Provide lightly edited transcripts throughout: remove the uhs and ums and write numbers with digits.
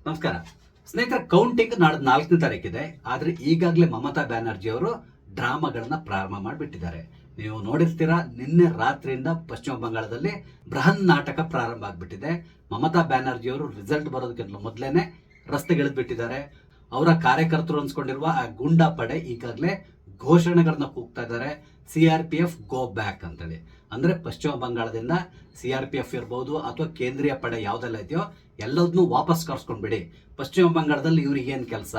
ನಮಸ್ಕಾರ ಸ್ನೇಹಿತರೆ, ಕೌಂಟಿಂಗ್ ನಾಳೆ 4ನೇ ತಾರೀಕಿದೆ. ಆದ್ರೆ ಈಗಾಗಲೇ ಮಮತಾ ಬ್ಯಾನರ್ಜಿ ಅವರು ಡ್ರಾಮಾಗಳನ್ನ ಪ್ರಾರಂಭ ಮಾಡಿಬಿಟ್ಟಿದ್ದಾರೆ. ನೀವು ನೋಡಿರ್ತೀರಾ, ನಿನ್ನೆ ರಾತ್ರಿಯಿಂದ ಪಶ್ಚಿಮ ಬಂಗಾಳದಲ್ಲಿ ಬೃಹನ್ ನಾಟಕ ಪ್ರಾರಂಭ ಆಗ್ಬಿಟ್ಟಿದೆ. ಮಮತಾ ಬ್ಯಾನರ್ಜಿ ಅವರು ರಿಸಲ್ಟ್ ಬರೋದಕ್ಕಿಂತ ಮೊದಲೇನೆ ರಸ್ತೆಗಿಳಿದ್ಬಿಟ್ಟಿದ್ದಾರೆ. ಅವರ ಕಾರ್ಯಕರ್ತರು ಅನ್ಸ್ಕೊಂಡಿರುವ ಆ ಗುಂಡಾ ಪಡೆ ಈಗಾಗಲೇ ಘೋಷಣೆಗಳನ್ನ ಕೂಗ್ತಾ ಇದ್ದಾರೆ. CRPF ಗೋ ಬ್ಯಾಕ್ ಅಂತೇಳಿ. ಅಂದ್ರೆ ಪಶ್ಚಿಮ ಬಂಗಾಳದಿಂದ CRPF ಇರ್ಬೋದು ಅಥವಾ ಕೇಂದ್ರೀಯ ಪಡೆ ಯಾವ್ದೆಲ್ಲ ಇದೆಯೋ ಎಲ್ಲದನ್ನೂ ವಾಪಸ್ ಕರ್ಸ್ಕೊಂಡ್ಬಿಡಿ, ಪಶ್ಚಿಮ ಬಂಗಾಳದಲ್ಲಿ ಇವ್ರಿಗೆ ಏನ್ ಕೆಲಸ,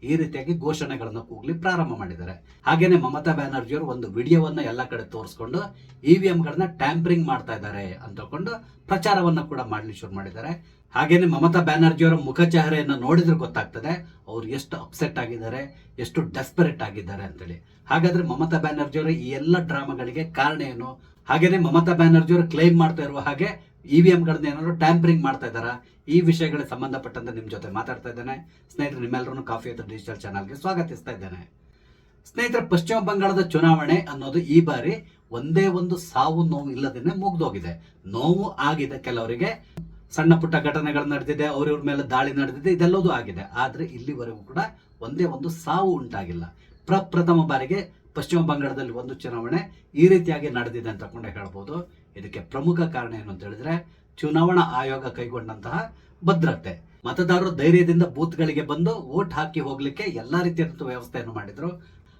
ಈ ರೀತಿಯಾಗಿ ಘೋಷಣೆಗಳನ್ನ ಕೂಗ್ಲಿ ಪ್ರಾರಂಭ ಮಾಡಿದ್ದಾರೆ. ಹಾಗೇನೆ ಮಮತಾ ಬ್ಯಾನರ್ಜಿ ಅವರು ಒಂದು ವಿಡಿಯೋವನ್ನ ಎಲ್ಲ ಕಡೆ ತೋರಿಸ್ಕೊಂಡು EVM ಟ್ಯಾಂಪರಿಂಗ್ ಮಾಡ್ತಾ ಇದ್ದಾರೆ ಅಂತಕೊಂಡು ಪ್ರಚಾರವನ್ನ ಕೂಡ ಮಾಡ್ಲಿ ಶುರು ಮಾಡಿದ್ದಾರೆ. ಹಾಗೇನೆ ಮಮತಾ ಬ್ಯಾನರ್ಜಿ ಅವರ ಮುಖ ಚಹರೆಯನ್ನು ನೋಡಿದ್ರೆ ಗೊತ್ತಾಗ್ತದೆ ಅವ್ರು ಎಷ್ಟು ಅಪ್ಸೆಟ್ ಆಗಿದ್ದಾರೆ, ಎಷ್ಟು ಡೆಸ್ಪರೇಟ್ ಆಗಿದ್ದಾರೆ ಅಂತೇಳಿ. ಹಾಗಾದ್ರೆ ಮಮತಾ ಬ್ಯಾನರ್ಜಿ ಅವರ ಈ ಎಲ್ಲ ಡ್ರಾಮಾಗಳಿಗೆ ಕಾರಣ ಏನು? ಹಾಗೇನೆ ಮಮತಾ ಬ್ಯಾನರ್ಜಿ ಅವರು ಕ್ಲೈಮ್ ಮಾಡ್ತಾ ಇರುವ ಹಾಗೆ EVM ಏನಾದ್ರು ಟ್ಯಾಂಪರಿಂಗ್ ಮಾಡ್ತಾ ಇದ್ದಾರಾ? ಈ ವಿಷಯಗಳಿಗೆ ಸಂಬಂಧಪಟ್ಟಂತೆ ನಿಮ್ ಜೊತೆ ಮಾತಾಡ್ತಾ ಇದ್ದೇನೆ. ಸ್ನೇಹಿತರೆ, ನಿಮ್ಮೆಲ್ಲರೂ ಕಾಫಿ ಅಥವಾ ಡಿಜಿಟಲ್ ಚಾನಲ್ಗೆ ಸ್ವಾಗತಿಸ್ತಾ ಇದ್ದೇನೆ. ಸ್ನೇಹಿತರೆ, ಪಶ್ಚಿಮ ಬಂಗಾಳದ ಚುನಾವಣೆ ಅನ್ನೋದು ಈ ಬಾರಿ ಒಂದೇ ಒಂದು ಸಾವು ನೋವು ಇಲ್ಲದೇನೆ ಮುಗ್ದೋಗಿದೆ. ನೋವು ಆಗಿದೆ, ಕೆಲವರಿಗೆ ಸಣ್ಣ ಪುಟ್ಟ ಘಟನೆಗಳು ನಡೆದಿದೆ, ಅವ್ರವ್ರ ಮೇಲೆ ದಾಳಿ ನಡೆದಿದೆ, ಇದೆಲ್ಲದೂ ಆಗಿದೆ. ಆದ್ರೆ ಇಲ್ಲಿವರೆಗೂ ಕೂಡ ಒಂದೇ ಒಂದು ಸಾವು ಉಂಟಾಗಿಲ್ಲ. ಪ್ರಪ್ರಥಮ ಬಾರಿಗೆ ಪಶ್ಚಿಮ ಬಂಗಾಳದಲ್ಲಿ ಒಂದು ಚುನಾವಣೆ ಈ ರೀತಿಯಾಗಿ ನಡೆದಿದೆ ಅಂತ ಕೊಂಡೇ ಹೇಳ್ಬೋದು. ಇದಕ್ಕೆ ಪ್ರಮುಖ ಕಾರಣ ಏನು ಅಂತ ಹೇಳಿದ್ರೆ, ಚುನಾವಣಾ ಆಯೋಗ ಕೈಗೊಂಡಂತಹ ಭದ್ರತೆ. ಮತದಾರರು ಧೈರ್ಯದಿಂದ ಬೂತ್ಗಳಿಗೆ ಬಂದು ವೋಟ್ ಹಾಕಿ ಹೋಗ್ಲಿಕ್ಕೆ ಎಲ್ಲಾ ರೀತಿಯಾದಂತಹ ವ್ಯವಸ್ಥೆಯನ್ನು ಮಾಡಿದ್ರು.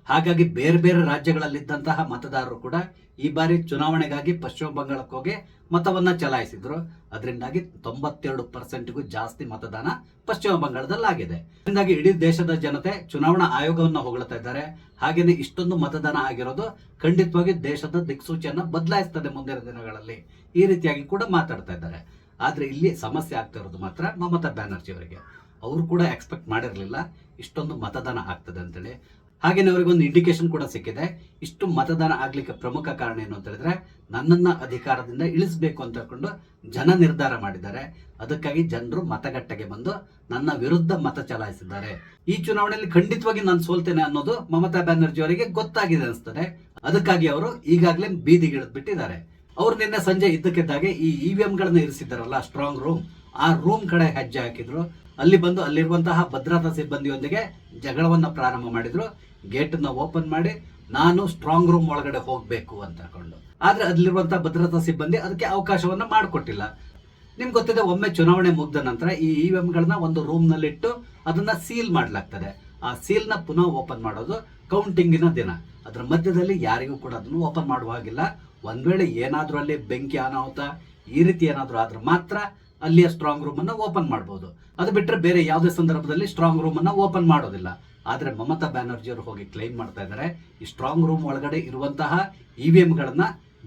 ಹಾಗಾಗಿ ಬೇರೆ ಬೇರೆ ರಾಜ್ಯಗಳಲ್ಲಿದ್ದಂತಹ ಮತದಾರರು ಕೂಡ ಈ ಬಾರಿ ಚುನಾವಣೆಗಾಗಿ ಪಶ್ಚಿಮ ಬಂಗಾಳಕ್ಕೆ ಹೋಗಿ ಮತವನ್ನ ಚಲಾಯಿಸಿದ್ರು. ಅದರಿಂದಾಗಿ 92%ಗೂ ಜಾಸ್ತಿ ಮತದಾನ ಪಶ್ಚಿಮ ಬಂಗಾಳದಲ್ಲಿ ಆಗಿದೆ. ಇದರಿಂದಾಗಿ ಇಡೀ ದೇಶದ ಜನತೆ ಚುನಾವಣಾ ಆಯೋಗವನ್ನ ಹೊಗಳ್ತಾ ಇದ್ದಾರೆ. ಹಾಗೇನೆ ಇಷ್ಟೊಂದು ಮತದಾನ ಆಗಿರೋದು ಖಂಡಿತವಾಗಿ ದೇಶದ ದಿಕ್ಸೂಚಿಯನ್ನ ಬದಲಾಯಿಸ್ತದೆ ಮುಂದಿನ ದಿನಗಳಲ್ಲಿ, ಈ ರೀತಿಯಾಗಿ ಕೂಡ ಮಾತಾಡ್ತಾ ಇದ್ದಾರೆ. ಆದ್ರೆ ಇಲ್ಲಿ ಸಮಸ್ಯೆ ಆಗ್ತಾ ಇರೋದು ಮಾತ್ರ ಮಮತಾ ಬ್ಯಾನರ್ಜಿ ಅವರಿಗೆ. ಅವರು ಕೂಡ ಎಕ್ಸ್ಪೆಕ್ಟ್ ಮಾಡಿರಲಿಲ್ಲ ಇಷ್ಟೊಂದು ಮತದಾನ ಆಗ್ತದೆ ಅಂತೇಳಿ. ಹಾಗೇನೆ ಅವರಿಗೊಂದು ಇಂಡಿಕೇಶನ್ ಕೂಡ ಸಿಕ್ಕಿದೆ. ಇಷ್ಟು ಮತದಾನ ಆಗ್ಲಿಕ್ಕೆ ಪ್ರಮುಖ ಕಾರಣ ಏನು ಅಂತ ಹೇಳಿದ್ರೆ, ನನ್ನನ್ನ ಅಧಿಕಾರದಿಂದ ಇಳಿಸಬೇಕು ಅಂತ ಹೇಳ್ಕೊಂಡು ಜನ ನಿರ್ಧಾರ ಮಾಡಿದ್ದಾರೆ. ಅದಕ್ಕಾಗಿ ಜನರು ಮತಗಟ್ಟೆಗೆ ಬಂದು ನನ್ನ ವಿರುದ್ಧ ಮತ ಚಲಾಯಿಸಿದ್ದಾರೆ. ಈ ಚುನಾವಣೆಯಲ್ಲಿ ಖಂಡಿತವಾಗಿ ನಾನು ಸೋಲ್ತೇನೆ ಅನ್ನೋದು ಮಮತಾ ಬ್ಯಾನರ್ಜಿ ಅವರಿಗೆ ಗೊತ್ತಾಗಿದೆ ಅನಿಸ್ತದೆ. ಅದಕ್ಕಾಗಿ ಅವರು ಈಗಾಗಲೇ ಬೀದಿಗಿಳಿದ್ ಬಿಟ್ಟಿದ್ದಾರೆ. ಅವ್ರು ನಿನ್ನೆ ಸಂಜೆ ಇದ್ದಕ್ಕಿದ್ದಾಗೆ ಈ EVM ಇರಿಸಿದ್ದಾರಲ್ಲ ಸ್ಟ್ರಾಂಗ್ ರೂಮ್, ಆ ರೂಮ್ ಕಡೆ ಹೆಜ್ಜೆ ಹಾಕಿದ್ರು. ಅಲ್ಲಿ ಬಂದು ಅಲ್ಲಿರುವಂತಹ ಭದ್ರತಾ ಸಿಬ್ಬಂದಿಯೊಂದಿಗೆ ಜಗಳವನ್ನ ಪ್ರಾರಂಭ ಮಾಡಿದ್ರು. ಗೇಟ್ ಅನ್ನ ಓಪನ್ ಮಾಡಿ ನಾನು ಸ್ಟ್ರಾಂಗ್ ರೂಮ್ ಒಳಗಡೆ ಹೋಗ್ಬೇಕು ಅಂತ ಹೇಳ್ಕೊಂಡು. ಆದ್ರೆ ಅಲ್ಲಿರುವಂತಹ ಭದ್ರತಾ ಸಿಬ್ಬಂದಿ ಅದಕ್ಕೆ ಅವಕಾಶವನ್ನ ಮಾಡಿಕೊಟ್ಟಿಲ್ಲ. ನಿಮ್ಗೆ ಗೊತ್ತಿದೆ, ಒಮ್ಮೆ ಚುನಾವಣೆ ಮುಗ್ದ ನಂತರ ಈ EVM ಒಂದು ರೂಮ್ ನಲ್ಲಿಟ್ಟು ಅದನ್ನ ಸೀಲ್ ಮಾಡ್ಲಾಗ್ತದೆ. ಆ ಸೀಲ್ ನ ಪುನಃ ಓಪನ್ ಮಾಡೋದು ಕೌಂಟಿಂಗಿನ ದಿನ. ಅದರ ಮಧ್ಯದಲ್ಲಿ ಯಾರಿಗೂ ಕೂಡ ಅದನ್ನು ಓಪನ್ ಮಾಡುವ ಹಾಗಿಲ್ಲ. ಒಂದ್ ವೇಳೆ ಏನಾದ್ರೂ ಅಲ್ಲಿ ಬೆಂಕಿ ಅನಾಹುತ ಈ ರೀತಿ ಏನಾದ್ರೂ ಆದ್ರೆ ಮಾತ್ರ ಅಲ್ಲಿಯ ಸ್ಟ್ರಾಂಗ್ ರೂಮ್ ಅನ್ನ ಓಪನ್ ಮಾಡಬಹುದು. ಅದು ಬಿಟ್ಟರೆ ಬೇರೆ ಯಾವುದೇ ಸಂದರ್ಭದಲ್ಲಿ ಸ್ಟ್ರಾಂಗ್ ರೂಮ್ ಅನ್ನ ಓಪನ್ ಮಾಡೋದಿಲ್ಲ. ಆದ್ರೆ ಮಮತಾ ಬ್ಯಾನರ್ಜಿ ಅವರು ಹೋಗಿ ಕ್ಲೈಮ್ ಮಾಡ್ತಾ ಇದ್ದಾರೆ, ಈ ಸ್ಟ್ರಾಂಗ್ ರೂಮ್ ಒಳಗಡೆ ಇರುವಂತಹ EVM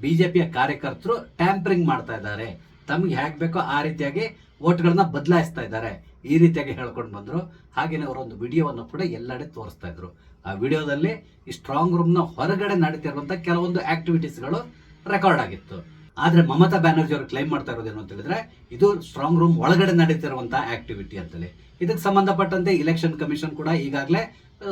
ಬಿಜೆಪಿಯ ಕಾರ್ಯಕರ್ತರು ಟ್ಯಾಂಪರಿಂಗ್ ಮಾಡ್ತಾ ಇದ್ದಾರೆ, ತಮ್ಗೆ ಹೇಗ್ ಬೇಕೋ ಆ ರೀತಿಯಾಗಿ ವೋಟ್ಗಳನ್ನ ಬದಲಾಯಿಸ್ತಾ ಇದ್ದಾರೆ, ಈ ರೀತಿಯಾಗಿ ಹೇಳ್ಕೊಂಡು ಬಂದ್ರು. ಹಾಗೇನೆ ಅವರೊಂದು ವಿಡಿಯೋವನ್ನು ಕೂಡ ಎಲ್ಲೆಡೆ ತೋರಿಸ್ತಾ ಇದ್ರು. ಆ ವಿಡಿಯೋದಲ್ಲಿ ಈ ಸ್ಟ್ರಾಂಗ್ ರೂಮ್ ನ ಹೊರಗಡೆ ನಡೀತಿರುವಂತಹ ಕೆಲವೊಂದು ಆಕ್ಟಿವಿಟೀಸ್ಗಳು ರೆಕಾರ್ಡ್ ಆಗಿತ್ತು. ಆದ್ರೆ ಮಮತಾ ಬ್ಯಾನರ್ಜಿ ಅವರು ಕ್ಲೈಮ್ ಮಾಡ್ತಾ ಇರೋದೇನು ಅಂತ ಹೇಳಿದ್ರೆ, ಇದು ಸ್ಟ್ರಾಂಗ್ ರೂಮ್ ಒಳಗಡೆ ನಡೀತಿರುವಂತಹ ಆಕ್ಟಿವಿಟಿ ಅಂತೇಳಿ. ಇದಕ್ಕೆ ಸಂಬಂಧಪಟ್ಟಂತೆ ಇಲೆಕ್ಷನ್ ಕಮಿಷನ್ ಕೂಡ ಈಗಾಗಲೇ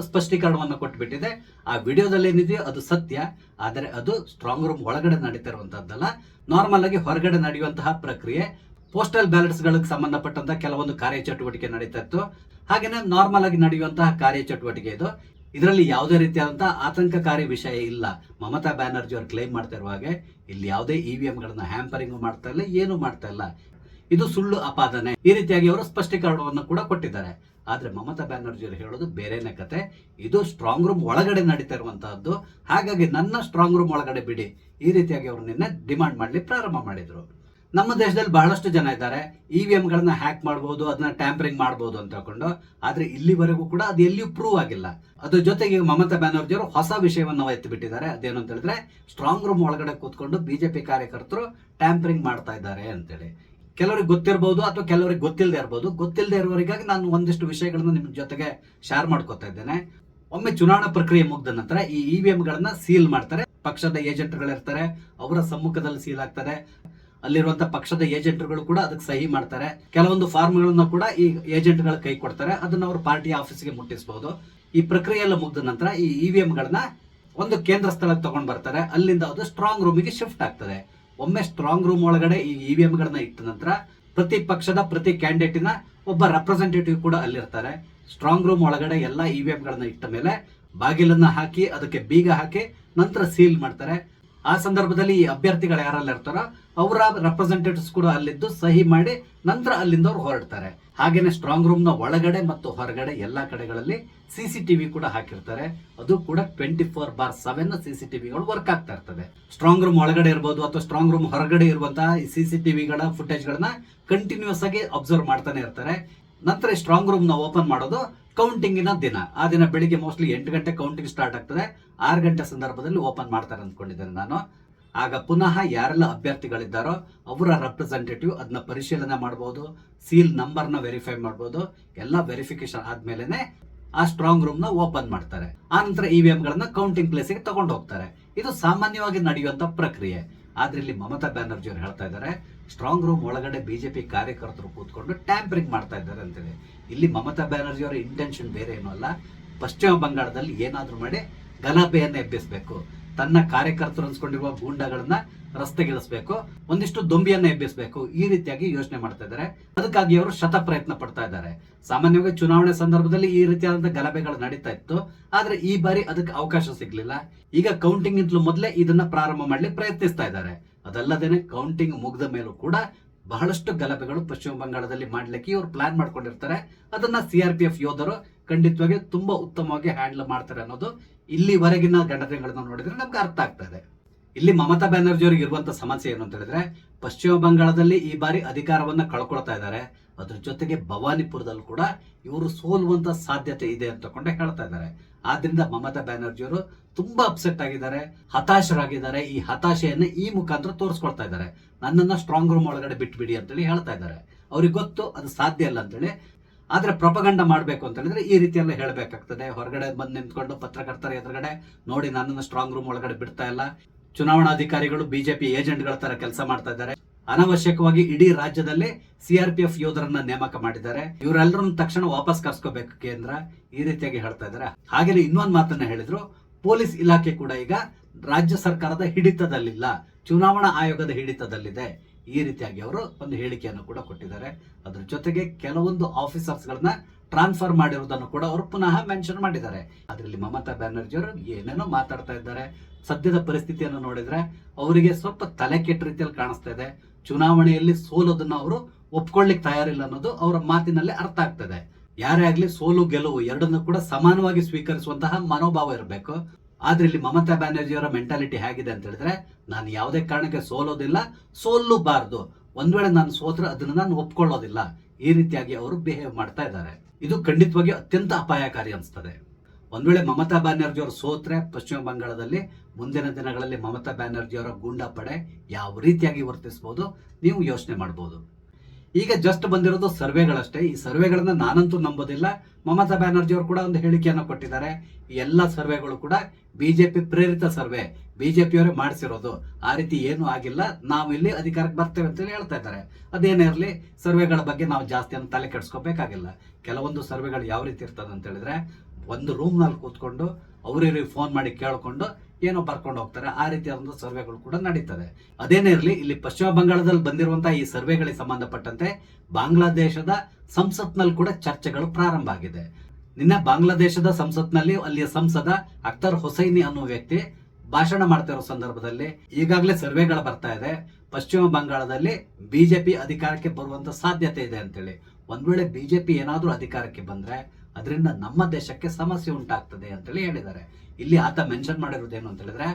ಸ್ಪಷ್ಟೀಕರಣವನ್ನು ಕೊಟ್ಬಿಟ್ಟಿದೆ. ಆ ವಿಡಿಯೋದಲ್ಲಿ ಏನಿದೆಯೋ ಅದು ಸತ್ಯ, ಆದರೆ ಅದು ಸ್ಟ್ರಾಂಗ್ ರೂಮ್ ಒಳಗಡೆ ನಡೀತಿರುವಂತಹದ್ದಲ್ಲ. ನಾರ್ಮಲ್ ಆಗಿ ಹೊರಗಡೆ ನಡೆಯುವಂತಹ ಪ್ರಕ್ರಿಯೆ. ಪೋಸ್ಟಲ್ ಬ್ಯಾಲೆಟ್ಸ್ ಗಳಿಗೆ ಸಂಬಂಧಪಟ್ಟಂತಹ ಕೆಲವೊಂದು ಕಾರ್ಯಚಟುವಟಿಕೆ ನಡೀತಾ ಇತ್ತು. ಹಾಗೇನೆ ನಾರ್ಮಲ್ ಆಗಿ ನಡೆಯುವಂತಹ ಕಾರ್ಯಚಟುವಟಿಕೆ ಇದು. ಇದರಲ್ಲಿ ಯಾವುದೇ ರೀತಿಯಾದಂತಹ ಆತಂಕಕಾರಿ ವಿಷಯ ಇಲ್ಲ. ಮಮತಾ ಬ್ಯಾನರ್ಜಿ ಅವರು ಕ್ಲೈಮ್ ಮಾಡ್ತಾ ಇರುವ ಹಾಗೆ ಇಲ್ಲಿ ಯಾವುದೇ EVM ಹ್ಯಾಂಪರಿಂಗ್ ಮಾಡ್ತಾ ಇಲ್ಲ, ಏನು ಮಾಡ್ತಾ ಇಲ್ಲ. ಇದು ಸುಳ್ಳು ಅಪಾದನೆ, ಈ ರೀತಿಯಾಗಿ ಅವರು ಸ್ಪಷ್ಟೀಕರಣವನ್ನು ಕೂಡ ಕೊಟ್ಟಿದ್ದಾರೆ. ಆದ್ರೆ ಮಮತಾ ಬ್ಯಾನರ್ಜಿ ಅವರು ಹೇಳೋದು ಬೇರೆನೇ ಕತೆ. ಇದು ಸ್ಟ್ರಾಂಗ್ ರೂಮ್ ಒಳಗಡೆ ನಡೀತಾ ಇರುವಂತಹದ್ದು, ಹಾಗಾಗಿ ನನ್ನ ಸ್ಟ್ರಾಂಗ್ ರೂಮ್ ಒಳಗಡೆ ಬಿಡಿ, ಈ ರೀತಿಯಾಗಿ ಅವರು ನಿನ್ನೆ ಡಿಮಾಂಡ್ ಮಾಡ್ಲಿ ಪ್ರಾರಂಭ ಮಾಡಿದ್ರು. ನಮ್ಮ ದೇಶದಲ್ಲಿ ಬಹಳಷ್ಟು ಜನ ಇದ್ದಾರೆ EVM ಹ್ಯಾಕ್ ಮಾಡಬಹುದು, ಅದನ್ನ ಟ್ಯಾಂಪರಿಂಗ್ ಮಾಡಬಹುದು ಅಂತ ಹೇಳ್ಕೊಂಡು. ಆದ್ರೆ ಇಲ್ಲಿವರೆಗೂ ಕೂಡ ಅದು ಎಲ್ಲಿಯೂ ಪ್ರೂವ್ ಆಗಿಲ್ಲ. ಅದ್ರ ಜೊತೆಗೆ ಮಮತಾ ಬ್ಯಾನರ್ಜಿ ಅವರು ಹೊಸ ವಿಷಯವನ್ನು ಎತ್ತಿಬಿಟ್ಟಿದ್ದಾರೆ. ಅದೇನು ಅಂತ ಹೇಳಿದ್ರೆ, ಸ್ಟ್ರಾಂಗ್ ರೂಮ್ ಒಳಗಡೆ ಕೂತ್ಕೊಂಡು ಬಿಜೆಪಿ ಕಾರ್ಯಕರ್ತರು ಟ್ಯಾಂಪರಿಂಗ್ ಮಾಡ್ತಾ ಇದ್ದಾರೆ ಅಂತೇಳಿ. ಕೆಲವರಿಗೆ ಗೊತ್ತಿರಬಹುದು ಅಥವಾ ಕೆಲವರಿಗೆ ಗೊತ್ತಿಲ್ಲದೆ ಇರಬಹುದು. ಗೊತ್ತಿಲ್ಲದೆ ಇರುವವರಿಗಾಗಿ ನಾನು ಒಂದಿಷ್ಟು ವಿಷಯಗಳನ್ನು ನಿಮ್ ಜೊತೆಗೆ ಶೇರ್ ಮಾಡ್ಕೊತಾ ಇದ್ದೇನೆ. ಒಮ್ಮೆ ಚುನಾವಣಾ ಪ್ರಕ್ರಿಯೆ ಮುಗ್ದ ನಂತರ ಈ EVM ಸೀಲ್ ಮಾಡ್ತಾರೆ. ಪಕ್ಷದ ಏಜೆಂಟ್ಗಳಿರ್ತಾರೆ, ಅವರ ಸಮ್ಮುಖದಲ್ಲಿ ಸೀಲ್ ಆಗ್ತದೆ. ಅಲ್ಲಿರುವಂತಹ ಪಕ್ಷದ ಏಜೆಂಟ್ಗಳು ಕೂಡ ಅದಕ್ಕೆ ಸಹಿ ಮಾಡ್ತಾರೆ. ಕೆಲವೊಂದು ಫಾರ್ಮ್ಗಳನ್ನ ಕೂಡ ಈ ಏಜೆಂಟ್ಗಳ ಕೈ ಕೊಡ್ತಾರೆ. ಅದನ್ನ ಅವರು ಪಾರ್ಟಿ ಆಫೀಸ್ಗೆ ಮುಟ್ಟಿಸಬಹುದು. ಈ ಪ್ರಕ್ರಿಯೆ ಎಲ್ಲ ಮುಗ್ದ ನಂತರ ಈ EVM ಒಂದು ಕೇಂದ್ರ ಸ್ಥಳಕ್ಕೆ ತಗೊಂಡ್ ಬರ್ತಾರೆ. ಅಲ್ಲಿಂದ ಅದು ಸ್ಟ್ರಾಂಗ್ ರೂಮಿಗೆ ಶಿಫ್ಟ್ ಆಗ್ತದೆ. ಒಮ್ಮೆ ಸ್ಟ್ರಾಂಗ್ ರೂಮ್ ಒಳಗಡೆ ಈ EVM ಇಟ್ಟ ನಂತರ ಪ್ರತಿ ಪಕ್ಷದ ಪ್ರತಿ ಕ್ಯಾಂಡಿಡೇಟಿನ ಒಬ್ಬ ರೆಪ್ರೆಸೆಂಟೇಟಿವ್ ಕೂಡ ಅಲ್ಲಿರ್ತಾರೆ. ಸ್ಟ್ರಾಂಗ್ ರೂಮ್ ಒಳಗಡೆ ಎಲ್ಲ ಇವಿಎಂಗಳನ್ನ ಇಟ್ಟ ಮೇಲೆ ಬಾಗಿಲನ್ನ ಹಾಕಿ ಅದಕ್ಕೆ ಬೀಗ ಹಾಕಿ ನಂತರ ಸೀಲ್ ಮಾಡ್ತಾರೆ. ಆ ಸಂದರ್ಭದಲ್ಲಿ ಈ ಅಭ್ಯರ್ಥಿಗಳು ಯಾರೆಲ್ಲ ಇರ್ತಾರೋ ಅವರ ರೆಪ್ರೆಸೆಂಟೇಟಿವ್ಸ್ ಕೂಡ ಅಲ್ಲಿದ್ದು ಸಹಿ ಮಾಡಿ ನಂತರ ಅಲ್ಲಿಂದ ಅವ್ರು ಹೊರಡ್ತಾರೆ. ಹಾಗೇನೆ ಸ್ಟ್ರಾಂಗ್ ರೂಮ್ ನ ಒಳಗಡೆ ಮತ್ತು ಹೊರಗಡೆ ಎಲ್ಲಾ ಕಡೆಗಳಲ್ಲಿ CCTV ಕೂಡ ಹಾಕಿರ್ತಾರೆ. ಅದು ಕೂಡ 24/7 CCTVಗಳು ವರ್ಕ್ ಆಗ್ತಾ ಇರ್ತದೆ. ಸ್ಟ್ರಾಂಗ್ ರೂಮ್ ಒಳಗಡೆ ಇರಬಹುದು ಅಥವಾ ಸ್ಟ್ರಾಂಗ್ ರೂಮ್ ಹೊರಗಡೆ ಇರುವಂತಹ CCTVಗಳ ಫುಟೇಜ್ ಗಳನ್ನ ಕಂಟಿನ್ಯೂಸ್ ಆಗಿ ಅಬ್ಸರ್ವ್ ಮಾಡ್ತಾನೆ ಇರ್ತಾರೆ. ನಂತರ ಸ್ಟ್ರಾಂಗ್ ರೂಮ್ ನ ಓಪನ್ ಮಾಡೋದು ಕೌಂಟಿಂಗಿನ ದಿನ. ಆ ದಿನ ಬೆಳಿಗ್ಗೆ ಮೋಸ್ಟ್ಲಿ 8 ಗಂಟೆ ಕೌಂಟಿಂಗ್ ಸ್ಟಾರ್ಟ್ ಆಗ್ತದೆ. 6 ಗಂಟೆ ಸಂದರ್ಭದಲ್ಲಿ ಓಪನ್ ಮಾಡ್ತಾರೆ ಅಂದ್ಕೊಂಡಿದ್ದೇನೆ ನಾನು. ಆಗ ಪುನಃ ಯಾರೆಲ್ಲ ಅಭ್ಯರ್ಥಿಗಳಿದ್ದಾರೋ ಅವರ ರೆಪ್ರೆಸೆಂಟೇಟಿವ್ ಅದನ್ನ ಪರಿಶೀಲನೆ ಮಾಡಬಹುದು, ಸೀಲ್ ನಂಬರ್ನ ವೆರಿಫೈ ಮಾಡಬಹುದು. ಎಲ್ಲ ವೆರಿಫಿಕೇಶನ್ ಆದ್ಮೇಲೆನೆ ಆ ಸ್ಟ್ರಾಂಗ್ ರೂಮ್ ನ ಓಪನ್ ಮಾಡ್ತಾರೆ. ಆ ನಂತರ ಇವಿಎಂಗಳನ್ನ ಕೌಂಟಿಂಗ್ ಪ್ಲೇಸ್ಗೆ ತಗೊಂಡು ಹೋಗ್ತಾರೆ. ಇದು ಸಾಮಾನ್ಯವಾಗಿ ನಡೆಯುವಂತ ಪ್ರಕ್ರಿಯೆ. ಆದ್ರೆ ಇಲ್ಲಿ ಮಮತಾ ಬ್ಯಾನರ್ಜಿ ಅವರು ಹೇಳ್ತಾ ಇದ್ದಾರೆ ಸ್ಟ್ರಾಂಗ್ ರೂಮ್ ಒಳಗಡೆ ಬಿಜೆಪಿ ಕಾರ್ಯಕರ್ತರು ಕೂತ್ಕೊಂಡು ಟ್ಯಾಂಪರಿಂಗ್ ಮಾಡ್ತಾ ಇದ್ದಾರೆ ಅಂತೇಳಿ. ಇಲ್ಲಿ ಮಮತಾ ಬ್ಯಾನರ್ಜಿ ಅವರ ಇಂಟೆನ್ಷನ್ ಬೇರೆ ಏನೂ ಅಲ್ಲ. ಪಶ್ಚಿಮ ಬಂಗಾಳದಲ್ಲಿ ಏನಾದ್ರೂ ಮಾಡಿ ಗಲಭೆಯನ್ನ ಎಬ್ಬಿಸಬೇಕು, ತನ್ನ ಕಾರ್ಯಕರ್ತರು ಅನ್ಸ್ಕೊಂಡಿರುವ ಗೂಂಡಾಗಳನ್ನ ರಸ್ತೆಗಿಳಿಸಬೇಕು, ಒಂದಿಷ್ಟು ದೊಂಬಿಯನ್ನ ಎಬ್ಬಿಸಬೇಕು, ಈ ರೀತಿಯಾಗಿ ಯೋಚನೆ ಮಾಡ್ತಾ ಇದ್ದಾರೆ. ಅದಕ್ಕಾಗಿ ಅವರು ಶತ ಪ್ರಯತ್ನ ಪಡ್ತಾ ಇದ್ದಾರೆ. ಸಾಮಾನ್ಯವಾಗಿ ಚುನಾವಣೆ ಸಂದರ್ಭದಲ್ಲಿ ಈ ರೀತಿಯಾದಂತಹ ಗಲಭೆಗಳು ನಡೀತಾ ಇತ್ತು. ಆದ್ರೆ ಈ ಬಾರಿ ಅದಕ್ಕೆ ಅವಕಾಶ ಸಿಗ್ಲಿಲ್ಲ. ಈಗ ಕೌಂಟಿಂಗ್ ಇಂತಲೂ ಮೊದಲೇ ಇದನ್ನ ಪ್ರಾರಂಭ ಮಾಡ್ಲಿಕ್ಕೆ ಪ್ರಯತ್ನಿಸ್ತಾ ಇದ್ದಾರೆ. ಅದಲ್ಲದೇನೆ ಕೌಂಟಿಂಗ್ ಮುಗಿದ ಮೇಲೂ ಕೂಡ ಬಹಳಷ್ಟು ಗಲಭೆಗಳು ಪಶ್ಚಿಮ ಬಂಗಾಳದಲ್ಲಿ ಮಾಡ್ಲಿಕ್ಕೆ ಇವರು ಪ್ಲಾನ್ ಮಾಡ್ಕೊಂಡಿರ್ತಾರೆ. ಅದನ್ನ CRPF ಯೋಧರು ಖಂಡಿತವಾಗಿ ತುಂಬಾ ಉತ್ತಮವಾಗಿ ಹ್ಯಾಂಡಲ್ ಮಾಡ್ತಾರೆ ಅನ್ನೋದು ಇಲ್ಲಿವರೆಗಿನ ಘಟನೆಗಳನ್ನ ನೋಡಿದ್ರೆ ನಮ್ಗೆ ಅರ್ಥ ಆಗ್ತಾ ಇದೆ. ಇಲ್ಲಿ ಮಮತಾ ಬ್ಯಾನರ್ಜಿ ಅವರಿಗೆ ಇರುವಂತ ಸಮಸ್ಯೆ ಏನು ಅಂತ ಹೇಳಿದ್ರೆ ಪಶ್ಚಿಮ ಬಂಗಾಳದಲ್ಲಿ ಈ ಬಾರಿ ಅಧಿಕಾರವನ್ನ ಕಳ್ಕೊಳ್ತಾ ಇದ್ದಾರೆ. ಅದ್ರ ಜೊತೆಗೆ ಭವಾನಿಪುರದಲ್ಲೂ ಕೂಡ ಇವರು ಸೋಲುವಂತ ಸಾಧ್ಯತೆ ಇದೆ ಅಂತಕೊಂಡೆ ಹೇಳ್ತಾ ಇದ್ದಾರೆ. ಆದ್ರಿಂದ ಮಮತಾ ಬ್ಯಾನರ್ಜಿ ಅವರು ತುಂಬಾ ಅಪ್ಸೆಟ್ ಆಗಿದ್ದಾರೆ, ಹತಾಶರಾಗಿದ್ದಾರೆ. ಈ ಹತಾಶೆಯನ್ನ ಈ ಮುಖಾಂತರ ತೋರಿಸ್ಕೊಳ್ತಾ ಇದ್ದಾರೆ. ನನ್ನನ್ನ ಸ್ಟ್ರಾಂಗ್ ರೂಮ್ ಒಳಗಡೆ ಬಿಟ್ಬಿಡಿ ಅಂತೇಳಿ ಹೇಳ್ತಾ ಇದ್ದಾರೆ. ಅವ್ರಿಗೆ ಗೊತ್ತು ಅದು ಸಾಧ್ಯ ಇಲ್ಲ ಅಂತೇಳಿ. ಆದ್ರೆ ಪ್ರೊಪಗಂಡ ಮಾಡ್ಬೇಕು ಅಂತ ಹೇಳಿದ್ರೆ ಈ ರೀತಿ ಎಲ್ಲ ಹೇಳ್ಬೇಕಾಗ್ತದೆ. ಹೊರಗಡೆ ಬಂದು ನಿಂತ್ಕೊಂಡು ಪತ್ರಕರ್ತರ ಎದುರುಗಡೆ ನೋಡಿ ನನ್ನನ್ನು ಸ್ಟ್ರಾಂಗ್ ರೂಮ್ ಒಳಗಡೆ ಬಿಡ್ತಾ ಇಲ್ಲ, ಚುನಾವಣಾಧಿಕಾರಿಗಳು ಬಿಜೆಪಿ ಏಜೆಂಟ್ಗಳ ತರ ಕೆಲಸ ಮಾಡ್ತಾ ಇದ್ದಾರೆ, ಅನವಶ್ಯಕವಾಗಿ ಇಡೀ ರಾಜ್ಯದಲ್ಲಿ CRPF ಯೋಧರನ್ನ ನೇಮಕ ಮಾಡಿದ್ದಾರೆ, ಇವರೆಲ್ಲರನ್ನು ತಕ್ಷಣ ವಾಪಸ್ ಕರ್ಸ್ಕೋಬೇಕು ಕೇಂದ್ರ, ಈ ರೀತಿಯಾಗಿ ಹೇಳ್ತಾ ಇದ್ದಾರೆ. ಹಾಗೆ ಇನ್ನೊಂದು ಮಾತನ್ನ ಹೇಳಿದ್ರು, ಪೊಲೀಸ್ ಇಲಾಖೆ ಕೂಡ ಈಗ ರಾಜ್ಯ ಸರ್ಕಾರದ ಹಿಡಿತದಲ್ಲಿಲ್ಲ, ಚುನಾವಣಾ ಆಯೋಗದ ಹಿಡಿತದಲ್ಲಿದೆ. ಈ ರೀತಿಯಾಗಿ ಅವರು ಒಂದು ಹೇಳಿಕೆಯನ್ನು ಕೂಡ ಕೊಟ್ಟಿದ್ದಾರೆ. ಅದ್ರ ಜೊತೆಗೆ ಕೆಲವೊಂದು ಆಫೀಸರ್ಸ್ ಗಳನ್ನ ಟ್ರಾನ್ಸ್ಫರ್ ಮಾಡಿರುವುದನ್ನು ಕೂಡ ಅವರು ಪುನಃ ಮೆನ್ಷನ್ ಮಾಡಿದ್ದಾರೆ. ಅದರಲ್ಲಿ ಮಮತಾ ಬ್ಯಾನರ್ಜಿ ಅವರು ಏನೇನೋ ಮಾತಾಡ್ತಾ ಇದ್ದಾರೆ. ಸದ್ಯದ ಪರಿಸ್ಥಿತಿಯನ್ನು ನೋಡಿದ್ರೆ ಅವರಿಗೆ ಸ್ವಲ್ಪ ತಲೆ ಕೆಟ್ಟ ರೀತಿಯಲ್ಲಿ ಕಾಣಿಸ್ತಾ ಇದೆ. ಚುನಾವಣೆಯಲ್ಲಿ ಸೋಲೋದನ್ನ ಅವರು ಒಪ್ಕೊಳ್ಳಿಕ್ ತಯಾರಿಲ್ಲ ಅನ್ನೋದು ಅವರ ಮಾತಿನಲ್ಲಿ ಅರ್ಥ ಆಗ್ತದೆ. ಯಾರೇ ಆಗ್ಲಿ ಸೋಲು ಗೆಲುವು ಎರಡನ್ನೂ ಕೂಡ ಸಮಾನವಾಗಿ ಸ್ವೀಕರಿಸುವಂತಹ ಮನೋಭಾವ ಇರಬೇಕು. ಆದ್ರೆ ಇಲ್ಲಿ ಮಮತಾ ಬ್ಯಾನರ್ಜಿ ಅವರ ಮೆಂಟಾಲಿಟಿ ಹೇಗಿದೆ ಅಂತ ಹೇಳಿದ್ರೆ ನಾನು ಯಾವುದೇ ಕಾರಣಕ್ಕೆ ಸೋಲೋದಿಲ್ಲ, ಸೋಲೂಬಾರದು, ಒಂದ್ ವೇಳೆ ನಾನು ಸೋತ್ರ ಅದನ್ನ ನಾನು ಒಪ್ಕೊಳ್ಳೋದಿಲ್ಲ, ಈ ರೀತಿಯಾಗಿ ಅವರು ಬಿಹೇವ್ ಮಾಡ್ತಾ ಇದ್ದಾರೆ. ಇದು ಖಂಡಿತವಾಗಿ ಅತ್ಯಂತ ಅಪಾಯಕಾರಿ ಅನಿಸ್ತದೆ. ಒಂದ್ ವೇಳೆ ಮಮತಾ ಬ್ಯಾನರ್ಜಿ ಅವರು ಸೋತ್ರೆ ಪಶ್ಚಿಮ ಬಂಗಾಳದಲ್ಲಿ ಮುಂದಿನ ದಿನಗಳಲ್ಲಿ ಮಮತಾ ಬ್ಯಾನರ್ಜಿ ಅವರ ಗೂಂಡಾ ಪಡೆ ಯಾವ ರೀತಿಯಾಗಿ ವರ್ತಿಸಬಹುದು ನೀವು ಯೋಚನೆ ಮಾಡಬಹುದು. ಈಗ ಜಸ್ಟ್ ಬಂದಿರೋದು ಸರ್ವೆಗಳಷ್ಟೇ. ಈ ಸರ್ವೆಗಳನ್ನ ನಾನಂತೂ ನಂಬೋದಿಲ್ಲ. ಮಮತಾ ಬ್ಯಾನರ್ಜಿ ಅವರು ಕೂಡ ಒಂದು ಹೇಳಿಕೆಯನ್ನು ಕೊಟ್ಟಿದ್ದಾರೆ. ಈ ಎಲ್ಲ ಸರ್ವೆಗಳು ಕೂಡ ಬಿಜೆಪಿ ಪ್ರೇರಿತ ಸರ್ವೆ, ಬಿಜೆಪಿಯವರೇ ಮಾಡಿಸಿರೋದು, ಆ ರೀತಿ ಏನೂ ಆಗಿಲ್ಲ, ನಾವು ಇಲ್ಲಿ ಅಧಿಕಾರಕ್ಕೆ ಬರ್ತೇವೆ ಅಂತೇಳಿ ಹೇಳ್ತಾ ಇದ್ದಾರೆ. ಅದೇನೇ ಇರಲಿ, ಸರ್ವೆಗಳ ಬಗ್ಗೆ ನಾವು ಜಾಸ್ತಿ ತಲೆ ಕೆಡಿಸ್ಕೋಬೇಕಾಗಿಲ್ಲ. ಕೆಲವೊಂದು ಸರ್ವೆಗಳು ಯಾವ ರೀತಿ ಇರ್ತದೆ ಅಂತ ಹೇಳಿದ್ರೆ ಒಂದು ರೂಮ್ ನಲ್ಲಿ ಕೂತ್ಕೊಂಡು ಅವ್ರಿಗೆ ಫೋನ್ ಮಾಡಿ ಕೇಳ್ಕೊಂಡು ಏನೋ ಬರ್ಕೊಂಡು ಹೋಗ್ತಾರೆ. ಆ ರೀತಿಯಾದ ಸರ್ವೆಗಳು ಕೂಡ ನಡೀತದೆ. ಅದೇನೇ ಇರಲಿ, ಇಲ್ಲಿ ಪಶ್ಚಿಮ ಬಂಗಾಳದಲ್ಲಿ ಬಂದಿರುವಂತಹ ಈ ಸರ್ವೆಗಳಿಗೆ ಸಂಬಂಧಪಟ್ಟಂತೆ ಬಾಂಗ್ಲಾದೇಶದ ಸಂಸತ್ನಲ್ಲಿ ಕೂಡ ಚರ್ಚೆಗಳು ಪ್ರಾರಂಭ ಆಗಿದೆ. ನಿನ್ನೆ ಬಾಂಗ್ಲಾದೇಶದ ಸಂಸತ್ನಲ್ಲಿ ಅಲ್ಲಿಯ ಸಂಸದ ಅಖ್ತರ್ ಹುಸೈನಿ ಅನ್ನುವ ವ್ಯಕ್ತಿ ಭಾಷಣ ಮಾಡ್ತಾ ಇರೋ ಸಂದರ್ಭದಲ್ಲಿ ಈಗಾಗಲೇ ಸರ್ವೆಗಳು ಬರ್ತಾ ಇದೆ, ಪಶ್ಚಿಮ ಬಂಗಾಳದಲ್ಲಿ ಬಿಜೆಪಿ ಅಧಿಕಾರಕ್ಕೆ ಬರುವಂತ ಸಾಧ್ಯತೆ ಇದೆ ಅಂತೇಳಿ. ಒಂದ್ ವೇಳೆ ಬಿಜೆಪಿ ಏನಾದ್ರೂ ಅಧಿಕಾರಕ್ಕೆ ಬಂದ್ರೆ ಅದರಿಂದ ನಮ್ಮ ದೇಶಕ್ಕೆ ಸಮಸ್ಯೆ ಉಂಟಾಗ್ತದೆ ಅಂತೇಳಿ ಹೇಳಿದ್ದಾರೆ. ಇಲ್ಲಿ ಆತ ಮೆನ್ಷನ್ ಮಾಡಿರೋದೇನು ಅಂತ ಹೇಳಿದ್ರೆ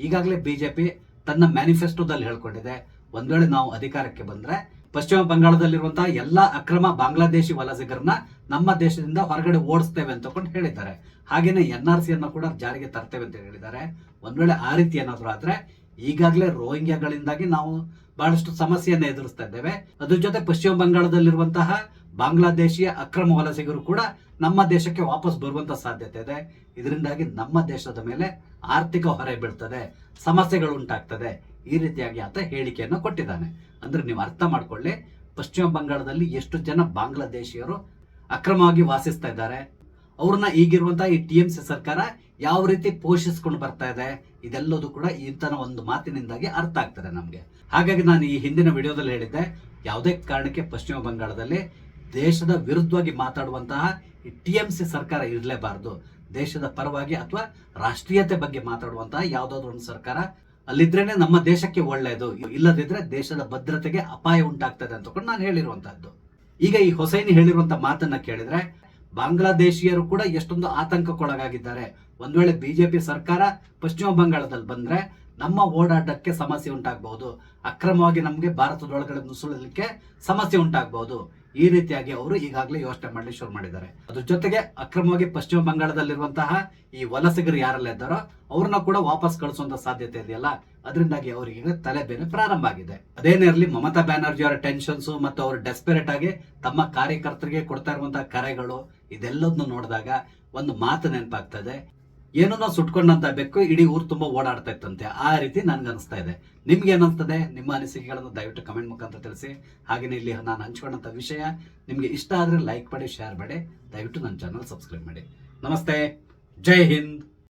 ಈಗಾಗಲೇ ಬಿಜೆಪಿ ತನ್ನ ಮ್ಯಾನಿಫೆಸ್ಟೋದಲ್ಲಿ ಹೇಳ್ಕೊಂಡಿದೆ, ಒಂದ್ ವೇಳೆ ನಾವು ಅಧಿಕಾರಕ್ಕೆ ಬಂದ್ರೆ ಪಶ್ಚಿಮ ಬಂಗಾಳದಲ್ಲಿರುವಂತಹ ಎಲ್ಲಾ ಅಕ್ರಮ ಬಾಂಗ್ಲಾದೇಶಿ ವಲಸಿಗರನ್ನ ನಮ್ಮ ದೇಶದಿಂದ ಹೊರಗಡೆ ಓಡಿಸ್ತೇವೆ ಅಂತಕೊಂಡು ಹೇಳಿದ್ದಾರೆ. ಹಾಗೇನೆ NRC ಅನ್ನ ಕೂಡ ಜಾರಿಗೆ ತರ್ತೇವೆ ಅಂತ ಹೇಳಿದ್ದಾರೆ. ಒಂದ್ ವೇಳೆ ಆ ರೀತಿ ಏನಾದ್ರು ಆದ್ರೆ ಈಗಾಗಲೇ ರೋಹಿಂಗ್ಯಾಗಳಿಂದಾಗಿ ನಾವು ಬಹಳಷ್ಟು ಸಮಸ್ಯೆಯನ್ನು ಎದುರಿಸ್ತಾ ಇದ್ದೇವೆ. ಅದ್ರ ಜೊತೆ ಪಶ್ಚಿಮ ಬಂಗಾಳದಲ್ಲಿರುವಂತಹ ಬಾಂಗ್ಲಾದೇಶಿಯ ಅಕ್ರಮ ವಲಸಿಗರು ಕೂಡ ನಮ್ಮ ದೇಶಕ್ಕೆ ವಾಪಸ್ ಬರುವಂತ ಸಾಧ್ಯತೆ ಇದೆ. ಇದರಿಂದಾಗಿ ನಮ್ಮ ದೇಶದ ಮೇಲೆ ಆರ್ಥಿಕ ಹೊರೆ ಬೀಳ್ತದೆ, ಸಮಸ್ಯೆಗಳು ಉಂಟಾಗ್ತದೆ. ಈ ರೀತಿಯಾಗಿ ಆತ ಹೇಳಿಕೆಯನ್ನು ಕೊಟ್ಟಿದ್ದಾನೆ. ಅಂದ್ರೆ ನೀವು ಅರ್ಥ ಮಾಡ್ಕೊಳ್ಳಿ, ಪಶ್ಚಿಮ ಬಂಗಾಳದಲ್ಲಿ ಎಷ್ಟು ಜನ ಬಾಂಗ್ಲಾದೇಶಿಯರು ಅಕ್ರಮವಾಗಿ ವಾಸಿಸ್ತಾ ಇದ್ದಾರೆ, ಅವ್ರನ್ನ ಈಗಿರುವಂತಹ ಈ TMC ಸರ್ಕಾರ ಯಾವ ರೀತಿ ಪೋಷಿಸ್ಕೊಂಡು ಬರ್ತಾ ಇದೆ, ಇದೆಲ್ಲದೂ ಕೂಡ ಇಂತನ ಒಂದು ಮಾತಿನಿಂದಾಗಿ ಅರ್ಥ ಆಗ್ತದೆ ನಮ್ಗೆ. ಹಾಗಾಗಿ ನಾನು ಈ ಹಿಂದಿನ ವಿಡಿಯೋದಲ್ಲಿ ಹೇಳಿದ್ದೆ, ಯಾವುದೇ ಕಾರಣಕ್ಕೆ ಪಶ್ಚಿಮ ಬಂಗಾಳದಲ್ಲಿ ದೇಶದ ವಿರುದ್ಧವಾಗಿ ಮಾತಾಡುವಂತಹ ಈ TMC ಸರ್ಕಾರ ಇರಲೇಬಾರದು. ದೇಶದ ಪರವಾಗಿ ಅಥವಾ ರಾಷ್ಟ್ರೀಯತೆ ಬಗ್ಗೆ ಮಾತಾಡುವಂತಹ ಯಾವ್ದಾದ್ರು ಒಂದು ಸರ್ಕಾರ ಅಲ್ಲಿದ್ರೇನೆ ನಮ್ಮ ದೇಶಕ್ಕೆ ಒಳ್ಳೆಯದು, ಇಲ್ಲದಿದ್ರೆ ದೇಶದ ಭದ್ರತೆಗೆ ಅಪಾಯ ಉಂಟಾಗ್ತದೆ ಅಂತ ನಾನು ಹೇಳಿರುವಂತಹದ್ದು. ಈಗ ಈ ಹೊಸೈನಿ ಹೇಳಿರುವಂತಹ ಮಾತನ್ನ ಕೇಳಿದ್ರೆ ಬಾಂಗ್ಲಾದೇಶಿಯರು ಕೂಡ ಎಷ್ಟೊಂದು ಆತಂಕಕ್ಕೊಳಗಾಗಿದ್ದಾರೆ. ಒಂದ್ ವೇಳೆ ಬಿಜೆಪಿ ಸರ್ಕಾರ ಪಶ್ಚಿಮ ಬಂಗಾಳದಲ್ಲಿ ಬಂದ್ರೆ ನಮ್ಮ ಓಡಾಟಕ್ಕೆ ಸಮಸ್ಯೆ ಉಂಟಾಗಬಹುದು, ಅಕ್ರಮವಾಗಿ ನಮಗೆ ಭಾರತದೊಳಗಡೆ ನುಸುಳಲಿಕ್ಕೆ ಸಮಸ್ಯೆ ಉಂಟಾಗಬಹುದು. ಈ ರೀತಿಯಾಗಿ ಅವರು ಈಗಾಗಲೇ ಯೋಚನೆ ಮಾಡಲಿ ಶುರು ಮಾಡಿದ್ದಾರೆ. ಅದ್ರ ಜೊತೆಗೆ ಅಕ್ರಮವಾಗಿ ಪಶ್ಚಿಮ ಬಂಗಾಳದಲ್ಲಿರುವಂತಹ ಈ ವಲಸಿಗರು ಯಾರೆಲ್ಲ ಇದ್ದಾರೋ ಅವ್ರನ್ನ ಕೂಡ ವಾಪಸ್ ಕಳಿಸುವಂತ ಸಾಧ್ಯತೆ ಇದೆಯಲ್ಲ, ಅದರಿಂದಾಗಿ ಅವರಿಗೆ ತಲೆಬೇನೆ ಪ್ರಾರಂಭ ಆಗಿದೆ. ಅದೇನೇ ಇರಲಿ, ಮಮತಾ ಬ್ಯಾನರ್ಜಿ ಅವರ ಟೆನ್ಷನ್ಸ್ ಮತ್ತು ಅವರು ಡೆಸ್ಪೆರೇಟ್ ಆಗಿ ತಮ್ಮ ಕಾರ್ಯಕರ್ತರಿಗೆ ಕೊಡ್ತಾ ಇರುವಂತಹ ಕರೆಗಳು ಇದೆಲ್ಲದನ್ನು ನೋಡಿದಾಗ ಒಂದು ಮಾತು ನೆನಪಾಗ್ತದೆ, ಏನೋ ಸುಟ್ಕೊಂಡಂತ ಬೆಕ್ಕು ಇಡೀ ಊರು ತುಂಬಾ ಓಡಾಡ್ತಾ ಇತ್ತಂತೆ. ಆ ರೀತಿ ನನ್ಗೆ ಅನಿಸ್ತಾ ಇದೆ. ನಿಮ್ಗೆ ಏನಿಸ್ತದೆ? ನಿಮ್ಮ ಅನಿಸಿಕೆಗಳನ್ನು ದಯವಿಟ್ಟು ಕಮೆಂಟ್ ಮುಖಾಂತರ ತಿಳಿಸಿ. ಹಾಗೆಯೇ ಇಲ್ಲಿ ನಾನು ಹಂಚ್ಕೊಂಡಂತ ವಿಷಯ ನಿಮ್ಗೆ ಇಷ್ಟ ಆದ್ರೆ ಲೈಕ್ ಮಾಡಿ, ಶೇರ್ ಮಾಡಿ, ದಯವಿಟ್ಟು ನನ್ನ ಚಾನಲ್ ಸಬ್ಸ್ಕ್ರೈಬ್ ಮಾಡಿ. ನಮಸ್ತೆ, ಜೈ ಹಿಂದ್.